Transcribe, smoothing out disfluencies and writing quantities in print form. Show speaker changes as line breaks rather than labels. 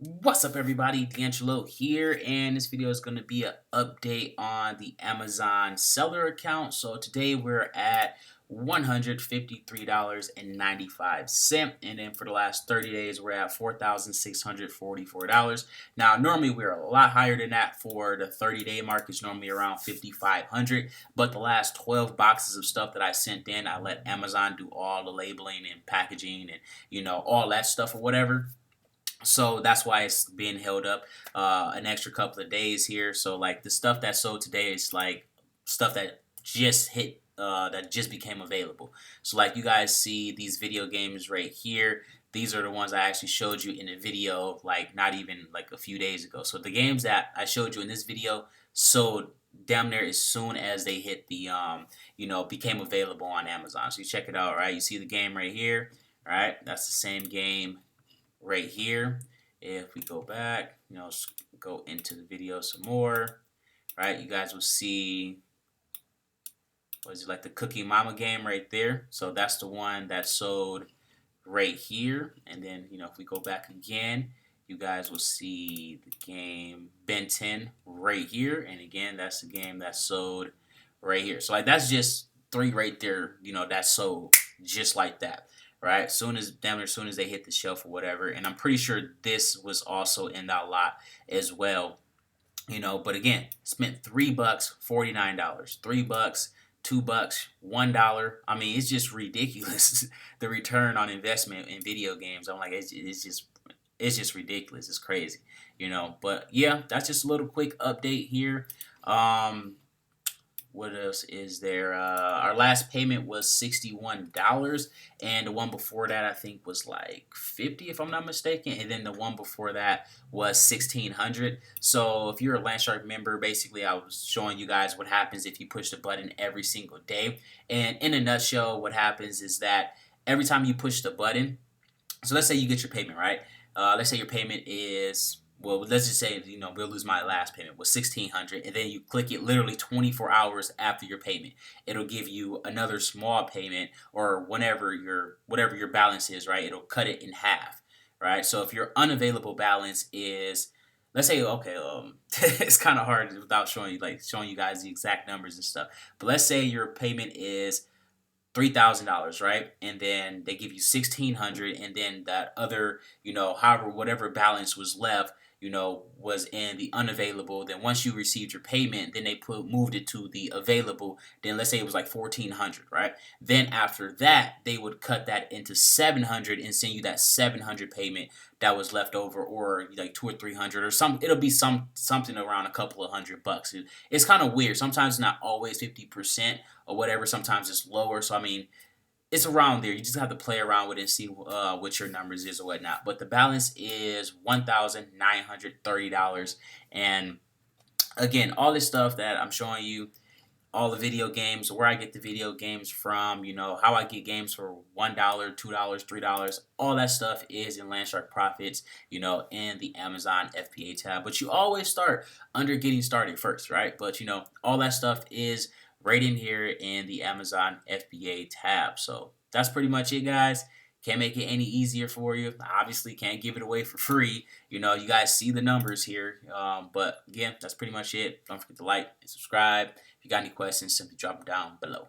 What's up, everybody? DeAngelo here, and this video is going to be an update on the Amazon seller account. So today we're at $153.95, and then for the last 30 days we're at $4,644. Now normally we're a lot higher than that. For the 30-day mark is normally around 5,500, but the last 12 boxes of stuff that I sent in, I let Amazon do all the labeling and packaging and all that stuff or whatever. So that's why it's being held up an extra couple of days here. So like the stuff that sold today is like stuff that just hit, that just became available. So like you guys see these video games right here. These are the ones I actually showed you in a video, like not even like a few days ago. So the games that I showed you in this video sold damn near as soon as they hit the became available on Amazon. So you check it out, right? You see the game right here, right? That's the same game right here. If we go back, go into the video some more, right? You guys will see, what is it, like the Cookie Mama game right there. So that's the one that sold right here. And then, if we go back again, you guys will see the game Ben 10 right here. And again, that's the game that sold right here. So like that's just three right there, that sold just like that. Right, soon as they hit the shelf or whatever, and I'm pretty sure this was also in that lot as well. But again, spent $3, $49, $3, $2, $1. I mean, it's just ridiculous the return on investment in video games. I'm like, it's just ridiculous. It's crazy, But yeah, that's just a little quick update here. What else is there? Our last payment was $61, and the one before that I think was like 50, if I'm not mistaken, and then the one before that was 1,600. So if you're a Landshark member, basically I was showing you guys what happens if you push the button every single day. And in a nutshell, what happens is that every time you push the button, so let's say you get your payment, right? Let's say your payment is, well, let's just say, we'll lose my last payment was 1,600, and then you click it literally 24 hours after your payment. It'll give you another small payment, or whatever your balance is, right? It'll cut it in half, right? So if your unavailable balance is, let's say, okay, it's kind of hard without showing you guys the exact numbers and stuff. But let's say your payment is $3,000, right? And then they give you 1,600, and then that other, however, whatever balance was left, was in the unavailable. Then once you received your payment, then they moved it to the available. Then let's say it was like 1,400, right? Then after that, they would cut that into 700 and send you that 700 payment that was left over, or like 200 or 300 or some. It'll be something around a couple of $100. It's kind of weird. Sometimes it's not always 50% or whatever. Sometimes it's lower. So I mean, it's around there. You just have to play around with it and see what your numbers is or whatnot. But the balance is $1,930. And again, all this stuff that I'm showing you, all the video games, where I get the video games from, how I get games for $1, $2, $3, all that stuff is in Landshark Profits, in the Amazon FBA tab. But you always start under getting started first, right? But all that stuff is right in here in the Amazon FBA tab. So that's pretty much it, guys. Can't make it any easier for you. Obviously, can't give it away for free. You guys see the numbers here. But again, that's pretty much it. Don't forget to like and subscribe. If you got any questions, simply drop them down below.